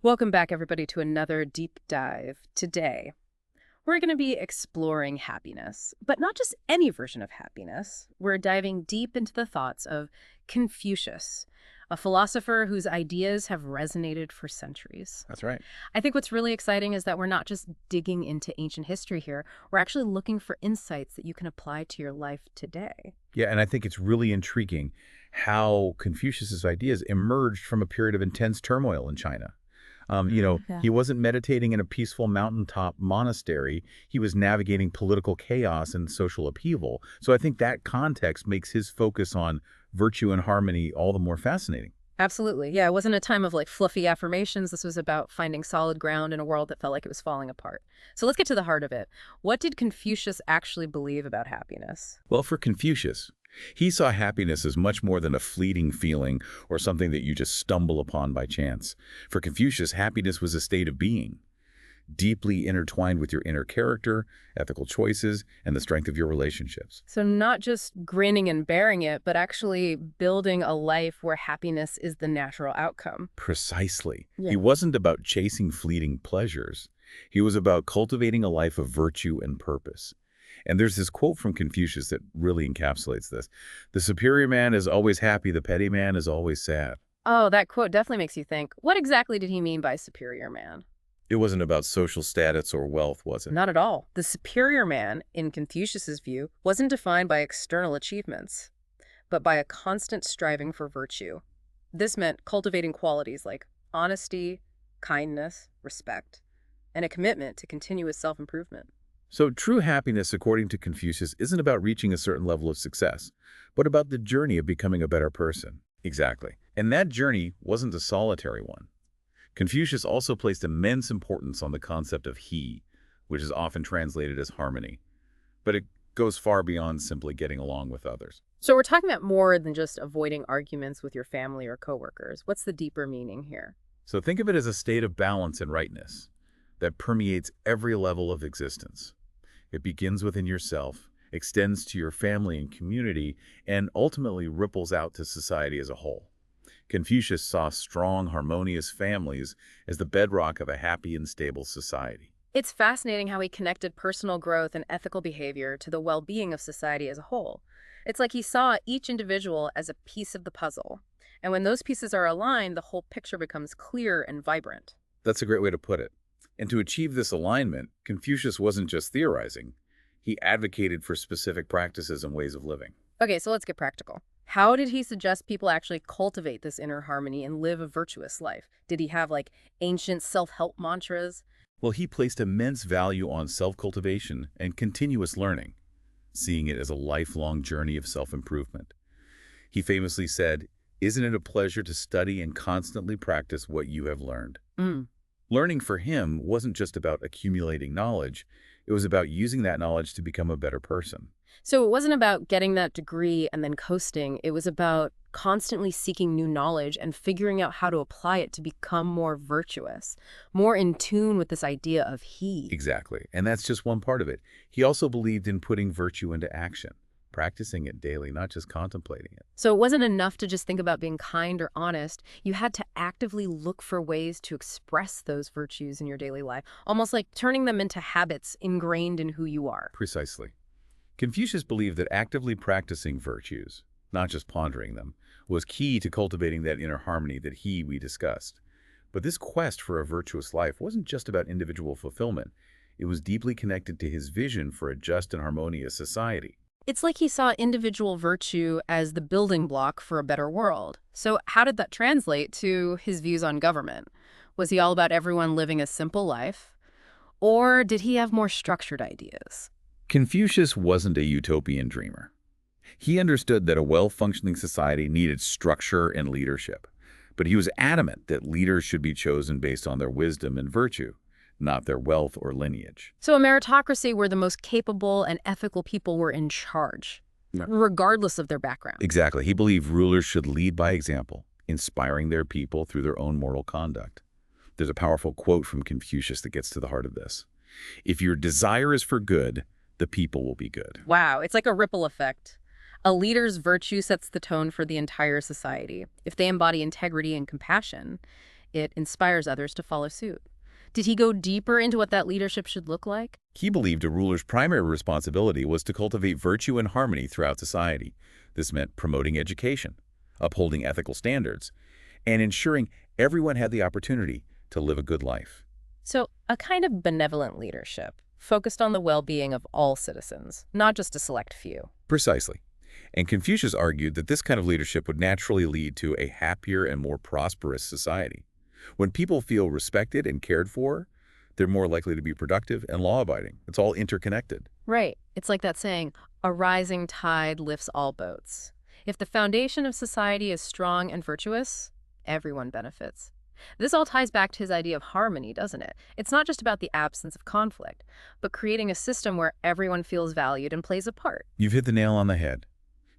Welcome back, everybody, to another deep dive. Today, we're going to be exploring happiness, but not just any version of happiness. We're diving deep into the thoughts of Confucius, a philosopher whose ideas have resonated for centuries. That's right. I think what's really exciting is that we're not just digging into ancient history here, we're actually looking for insights that you can apply to your life today. Yeah, and I think it's really intriguing how Confucius's ideas emerged from a period of intense turmoil in China. Yeah. He wasn't meditating in a peaceful mountaintop monastery. He was navigating political chaos and social upheaval. So I think that context makes his focus on virtue and harmony all the more fascinating. Absolutely. Yeah, it wasn't a time of like fluffy affirmations. This was about finding solid ground in a world that felt like it was falling apart. So let's get to the heart of it. What did Confucius actually believe about happiness? Well, for Confucius, he saw happiness as much more than a fleeting feeling or something that you just stumble upon by chance. For Confucius, happiness was a state of being, deeply intertwined with your inner character, ethical choices, and the strength of your relationships. So not just grinning and bearing it, but actually building a life where happiness is the natural outcome. Precisely. Yeah. He wasn't about chasing fleeting pleasures. He was about cultivating a life of virtue and purpose. And there's this quote from Confucius that really encapsulates this. The superior man is always happy, the petty man is always sad. Oh, that quote definitely makes you think. What exactly did he mean by superior man? It wasn't about social status or wealth, was it? Not at all. The superior man, in Confucius's view, wasn't defined by external achievements, but by a constant striving for virtue. This meant cultivating qualities like honesty, kindness, respect, and a commitment to continuous self-improvement. So true happiness, according to Confucius, isn't about reaching a certain level of success, but about the journey of becoming a better person. Exactly. And that journey wasn't a solitary one. Confucius also placed immense importance on the concept of he, which is often translated as harmony. But it goes far beyond simply getting along with others. So we're talking about more than just avoiding arguments with your family or coworkers. What's the deeper meaning here? So think of it as a state of balance and rightness that permeates every level of existence. It begins within yourself, extends to your family and community, and ultimately ripples out to society as a whole. Confucius saw strong, harmonious families as the bedrock of a happy and stable society. It's fascinating how he connected personal growth and ethical behavior to the well-being of society as a whole. It's like he saw each individual as a piece of the puzzle. And when those pieces are aligned, the whole picture becomes clear and vibrant. That's a great way to put it. And to achieve this alignment, Confucius wasn't just theorizing. He advocated for specific practices and ways of living. Okay, so let's get practical. How did he suggest people actually cultivate this inner harmony and live a virtuous life? Did he have like ancient self-help mantras? Well, he placed immense value on self-cultivation and continuous learning, seeing it as a lifelong journey of self-improvement. He famously said, "Isn't it a pleasure to study and constantly practice what you have learned?" Mm. Learning for him wasn't just about accumulating knowledge, it was about using that knowledge to become a better person. So it wasn't about getting that degree and then coasting. It was about constantly seeking new knowledge and figuring out how to apply it to become more virtuous, more in tune with this idea of he. Exactly, and that's just one part of it. He also believed in putting virtue into action, practicing it daily, not just contemplating it. So it wasn't enough to just think about being kind or honest. You had to actively look for ways to express those virtues in your daily life, almost like turning them into habits ingrained in who you are. Precisely. Confucius believed that actively practicing virtues, not just pondering them, was key to cultivating that inner harmony that we discussed. But this quest for a virtuous life wasn't just about individual fulfillment. It was deeply connected to his vision for a just and harmonious society. It's like he saw individual virtue as the building block for a better world. So how did that translate to his views on government? Was he all about everyone living a simple life? Or did he have more structured ideas? Confucius wasn't a utopian dreamer. He understood that a well-functioning society needed structure and leadership, but he was adamant that leaders should be chosen based on their wisdom and virtue, not their wealth or lineage. So a meritocracy where the most capable and ethical people were in charge, Yeah. regardless of their background. Exactly. He believed rulers should lead by example, inspiring their people through their own moral conduct. There's a powerful quote from Confucius that gets to the heart of this. If your desire is for good, the people will be good. Wow, it's like a ripple effect. A leader's virtue sets the tone for the entire society. If they embody integrity and compassion, It inspires others to follow suit. Did he go deeper into what that leadership should look like? He believed a ruler's primary responsibility was to cultivate virtue and harmony throughout society. This meant promoting education, upholding ethical standards, and ensuring everyone had the opportunity to live a good life. So, a kind of benevolent leadership, focused on the well-being of all citizens, not just a select few. Precisely. And Confucius argued that this kind of leadership would naturally lead to a happier and more prosperous society. When people feel respected and cared for, they're more likely to be productive and law-abiding. It's all interconnected. Right. It's like that saying, a rising tide lifts all boats. If the foundation of society is strong and virtuous, everyone benefits. This all ties back to his idea of harmony, doesn't it? It's not just about the absence of conflict, but creating a system where everyone feels valued and plays a part. You've hit the nail on the head.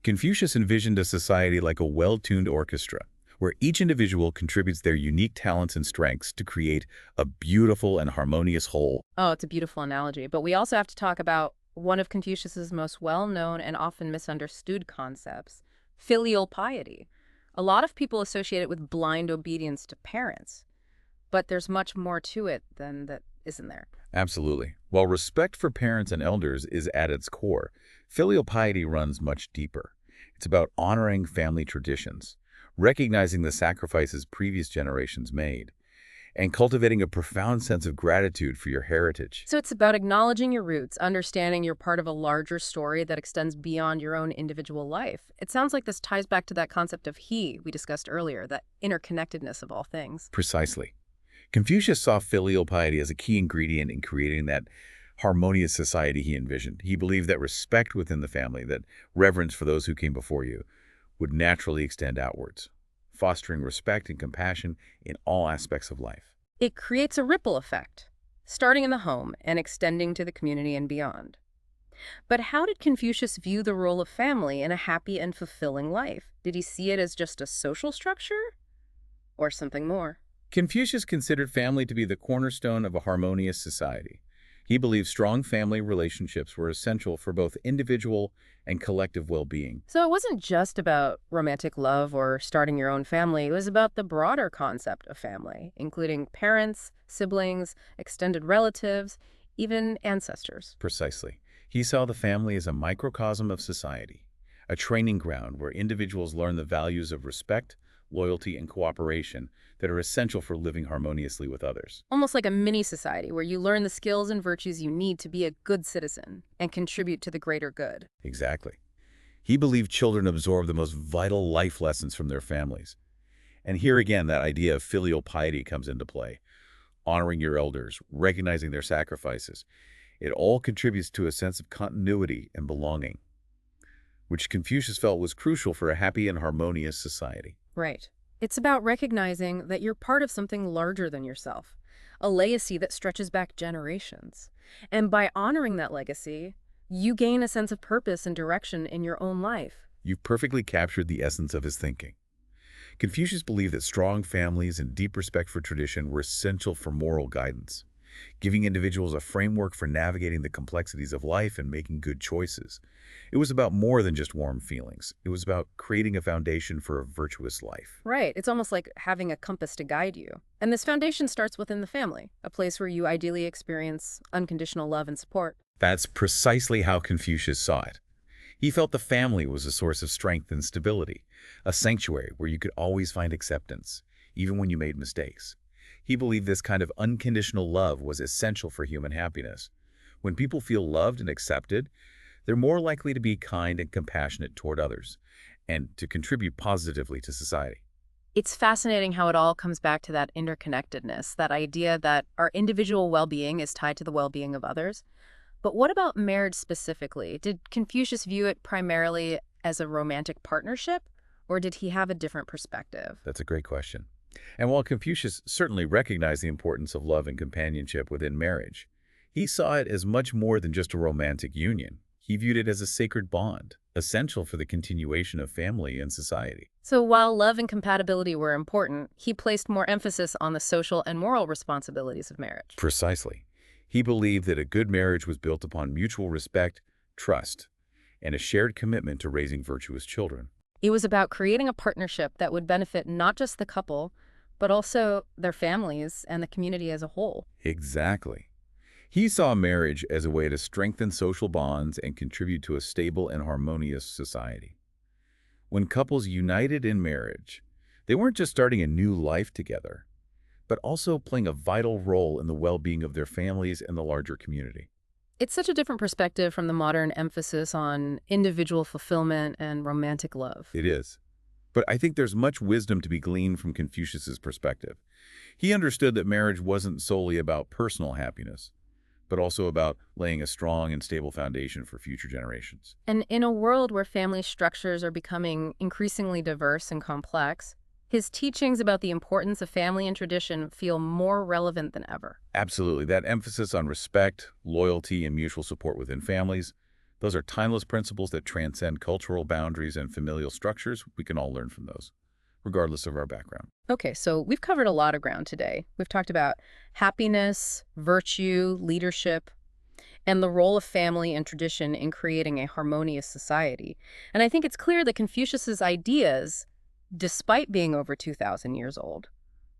Confucius envisioned a society like a well-tuned orchestra, where each individual contributes their unique talents and strengths to create a beautiful and harmonious whole. Oh, it's a beautiful analogy. But we also have to talk about one of Confucius's most well-known and often misunderstood concepts, filial piety. A lot of people associate it with blind obedience to parents, but there's much more to it than that, isn't there? Absolutely. While respect for parents and elders is at its core, filial piety runs much deeper. It's about honoring family traditions, recognizing the sacrifices previous generations made, and cultivating a profound sense of gratitude for your heritage. So it's about acknowledging your roots, understanding you're part of a larger story that extends beyond your own individual life. It sounds like this ties back to that concept of he we discussed earlier, that interconnectedness of all things. Precisely. Confucius saw filial piety as a key ingredient in creating that harmonious society he envisioned. He believed that respect within the family, that reverence for those who came before you, would naturally extend outwards, fostering respect and compassion in all aspects of life. It creates a ripple effect, starting in the home and extending to the community and beyond. But how did Confucius view the role of family in a happy and fulfilling life? Did he see it as just a social structure or something more? Confucius considered family to be the cornerstone of a harmonious society. He believed strong family relationships were essential for both individual and collective well-being. So it wasn't just about romantic love or starting your own family. It was about the broader concept of family, including parents, siblings, extended relatives, even ancestors. Precisely. He saw the family as a microcosm of society, a training ground where individuals learn the values of respect, loyalty, and cooperation that are essential for living harmoniously with others. Almost like a mini society where you learn the skills and virtues you need to be a good citizen and contribute to the greater good. Exactly. He believed children absorb the most vital life lessons from their families. And here again, that idea of filial piety comes into play. Honoring your elders, recognizing their sacrifices. It all contributes to a sense of continuity and belonging, which Confucius felt was crucial for a happy and harmonious society. Right. It's about recognizing that you're part of something larger than yourself, a legacy that stretches back generations. And by honoring that legacy, you gain a sense of purpose and direction in your own life. You've perfectly captured the essence of his thinking. Confucius believed that strong families and deep respect for tradition were essential for moral guidance, giving individuals a framework for navigating the complexities of life and making good choices. It was about more than just warm feelings. It was about creating a foundation for a virtuous life. Right. It's almost like having a compass to guide you. And this foundation starts within the family, a place where you ideally experience unconditional love and support. That's precisely how Confucius saw it. He felt the family was a source of strength and stability, a sanctuary where you could always find acceptance, even when you made mistakes. He believed this kind of unconditional love was essential for human happiness. When people feel loved and accepted, they're more likely to be kind and compassionate toward others, and to contribute positively to society. It's fascinating how it all comes back to that interconnectedness, that idea that our individual well-being is tied to the well-being of others. But what about marriage specifically? Did Confucius view it primarily as a romantic partnership, or did he have a different perspective? That's a great question. And while Confucius certainly recognized the importance of love and companionship within marriage, he saw it as much more than just a romantic union. He viewed it as a sacred bond, essential for the continuation of family and society. So while love and compatibility were important, he placed more emphasis on the social and moral responsibilities of marriage. Precisely. He believed that a good marriage was built upon mutual respect, trust, and a shared commitment to raising virtuous children. It was about creating a partnership that would benefit not just the couple, but also their families and the community as a whole. Exactly. He saw marriage as a way to strengthen social bonds and contribute to a stable and harmonious society. When couples united in marriage, they weren't just starting a new life together, but also playing a vital role in the well-being of their families and the larger community. It's such a different perspective from the modern emphasis on individual fulfillment and romantic love. It is. But I think there's much wisdom to be gleaned from Confucius's perspective. He understood that marriage wasn't solely about personal happiness, but also about laying a strong and stable foundation for future generations. And in a world where family structures are becoming increasingly diverse and complex, his teachings about the importance of family and tradition feel more relevant than ever. Absolutely. That emphasis on respect, loyalty, and mutual support within families, those are timeless principles that transcend cultural boundaries and familial structures. We can all learn from those, regardless of our background. Okay, so we've covered a lot of ground today. We've talked about happiness, virtue, leadership, and the role of family and tradition in creating a harmonious society. And I think it's clear that Confucius's ideas, despite being over 2,000 years old,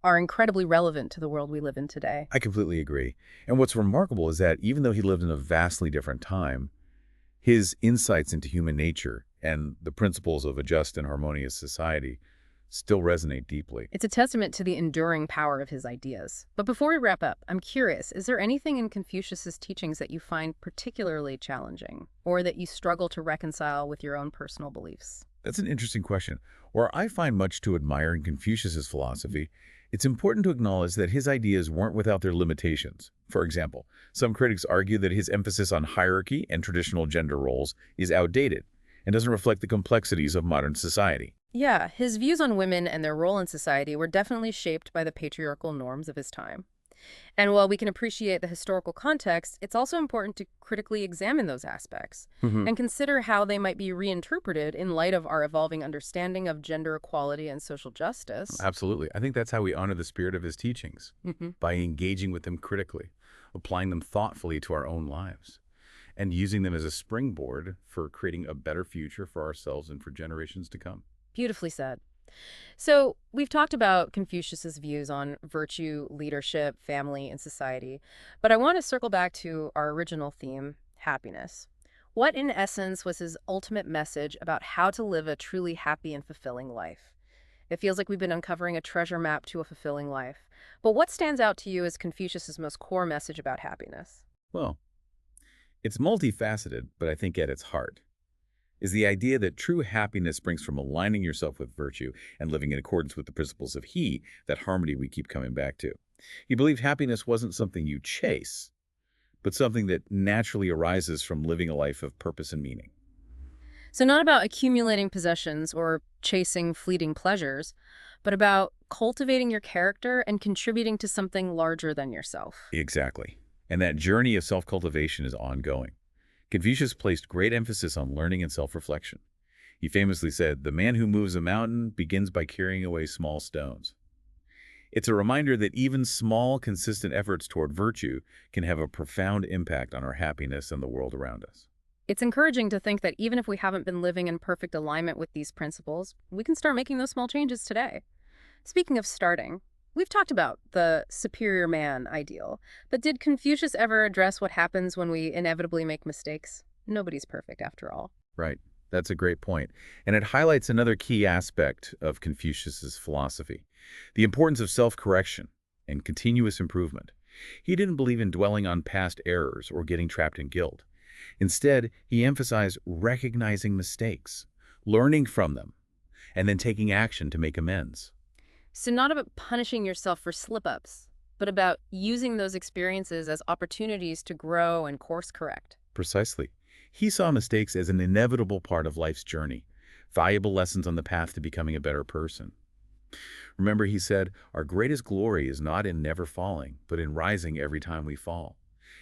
are incredibly relevant to the world we live in today. I completely agree. And what's remarkable is that even though he lived in a vastly different time, his insights into human nature and the principles of a just and harmonious society still resonate deeply. It's a testament to the enduring power of his ideas. But before we wrap up, I'm curious, is there anything in Confucius's teachings that you find particularly challenging or that you struggle to reconcile with your own personal beliefs? That's an interesting question. Where I find much to admire in Confucius's philosophy, it's important to acknowledge that his ideas weren't without their limitations. For example, some critics argue that his emphasis on hierarchy and traditional gender roles is outdated and doesn't reflect the complexities of modern society. Yeah, his views on women and their role in society were definitely shaped by the patriarchal norms of his time. And while we can appreciate the historical context, it's also important to critically examine those aspects Mhm. and consider how they might be reinterpreted in light of our evolving understanding of gender equality and social justice. Absolutely. I think that's how we honor the spirit of his teachings, Hmm. by engaging with them critically, applying them thoughtfully to our own lives, and using them as a springboard for creating a better future for ourselves and for generations to come. Beautifully said. So, we've talked about Confucius's views on virtue, leadership, family, and society, but I want to circle back to our original theme, happiness. What, in essence, was his ultimate message about how to live a truly happy and fulfilling life? It feels like we've been uncovering a treasure map to a fulfilling life. But what stands out to you as Confucius's most core message about happiness? Well, it's multifaceted, but I think at its heart is the idea that true happiness springs from aligning yourself with virtue and living in accordance with the principles of he, that harmony we keep coming back to. He believed happiness wasn't something you chase, but something that naturally arises from living a life of purpose and meaning. So, not about accumulating possessions or chasing fleeting pleasures, but about cultivating your character and contributing to something larger than yourself. Exactly. And that journey of self-cultivation is ongoing. Confucius placed great emphasis on learning and self-reflection. He famously said, "The man who moves a mountain begins by carrying away small stones." It's a reminder that even small, consistent efforts toward virtue can have a profound impact on our happiness and the world around us. It's encouraging to think that even if we haven't been living in perfect alignment with these principles, we can start making those small changes today. Speaking of starting, we've talked about the superior man ideal, but did Confucius ever address what happens when we inevitably make mistakes? Nobody's perfect after all. Right. That's a great point. And it highlights another key aspect of Confucius's philosophy, the importance of self-correction and continuous improvement. He didn't believe in dwelling on past errors or getting trapped in guilt. Instead, he emphasized recognizing mistakes, learning from them, and then taking action to make amends. So, not about punishing yourself for slip ups, but about using those experiences as opportunities to grow and course correct. Precisely. He saw mistakes as an inevitable part of life's journey, valuable lessons on the path to becoming a better person. Remember, he said, "Our greatest glory is not in never falling, but in rising every time we fall."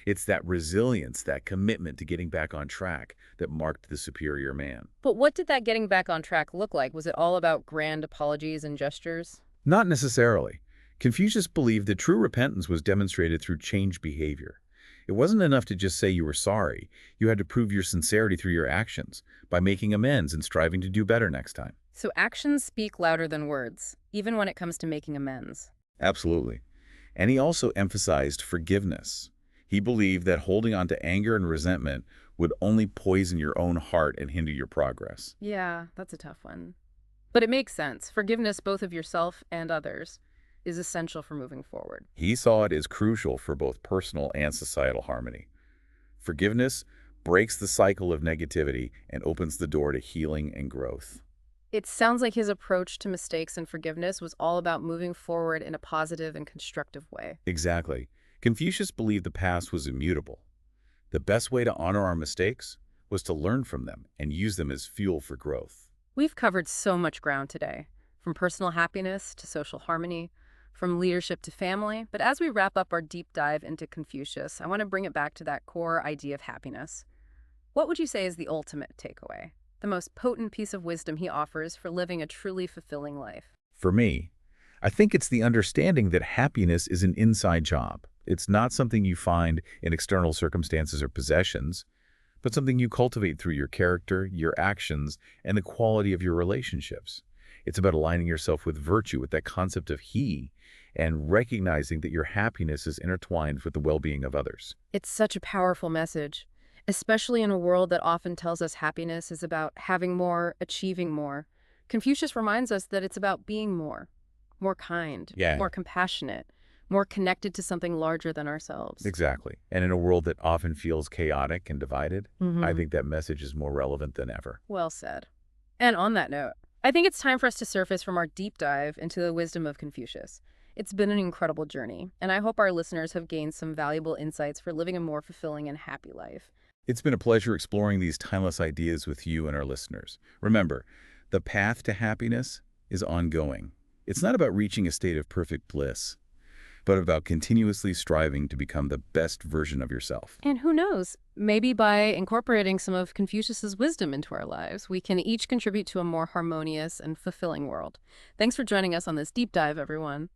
It's that resilience, that commitment to getting back on track that marked the superior man. But what did that getting back on track look like? Was it all about grand apologies and gestures? Not necessarily. Confucius believed that true repentance was demonstrated through changed behavior. It wasn't enough to just say you were sorry. You had to prove your sincerity through your actions, by making amends and striving to do better next time. So actions speak louder than words, even when it comes to making amends. Absolutely. And he also emphasized forgiveness. He believed that holding on to anger and resentment would only poison your own heart and hinder your progress. Yeah, that's a tough one. But it makes sense. Forgiveness, both of yourself and others, is essential for moving forward. He saw it as crucial for both personal and societal harmony. Forgiveness breaks the cycle of negativity and opens the door to healing and growth. It sounds like his approach to mistakes and forgiveness was all about moving forward in a positive and constructive way. Exactly. Confucius believed the past was immutable. The best way to honor our mistakes was to learn from them and use them as fuel for growth. We've covered so much ground today, from personal happiness to social harmony, from leadership to family. But as we wrap up our deep dive into Confucius, I want to bring it back to that core idea of happiness. What would you say is the ultimate takeaway, the most potent piece of wisdom he offers for living a truly fulfilling life? For me, I think it's the understanding that happiness is an inside job. It's not something you find in external circumstances or possessions, but something you cultivate through your character, your actions, and the quality of your relationships. It's about aligning yourself with virtue, with that concept of he, and recognizing that your happiness is intertwined with the well-being of others. It's such a powerful message, especially in a world that often tells us happiness is about having more, achieving more. Confucius reminds us that it's about being more kind, Yeah, more compassionate, more connected to something larger than ourselves. exactly. And in a world that often feels chaotic and divided, I Hmm. think that message is more relevant than ever. Well said. And on that note, I think it's time for us to surface from our deep dive into the wisdom of Confucius. It's been an incredible journey, and I hope our listeners have gained some valuable insights for living a more fulfilling and happy life. It's been a pleasure exploring these timeless ideas with you and our listeners. Remember, the path to happiness is ongoing. It's not about reaching a state of perfect bliss, but about continuously striving to become the best version of yourself. And who knows, maybe by incorporating some of Confucius's wisdom into our lives, we can each contribute to a more harmonious and fulfilling world. Thanks for joining us on this deep dive, everyone.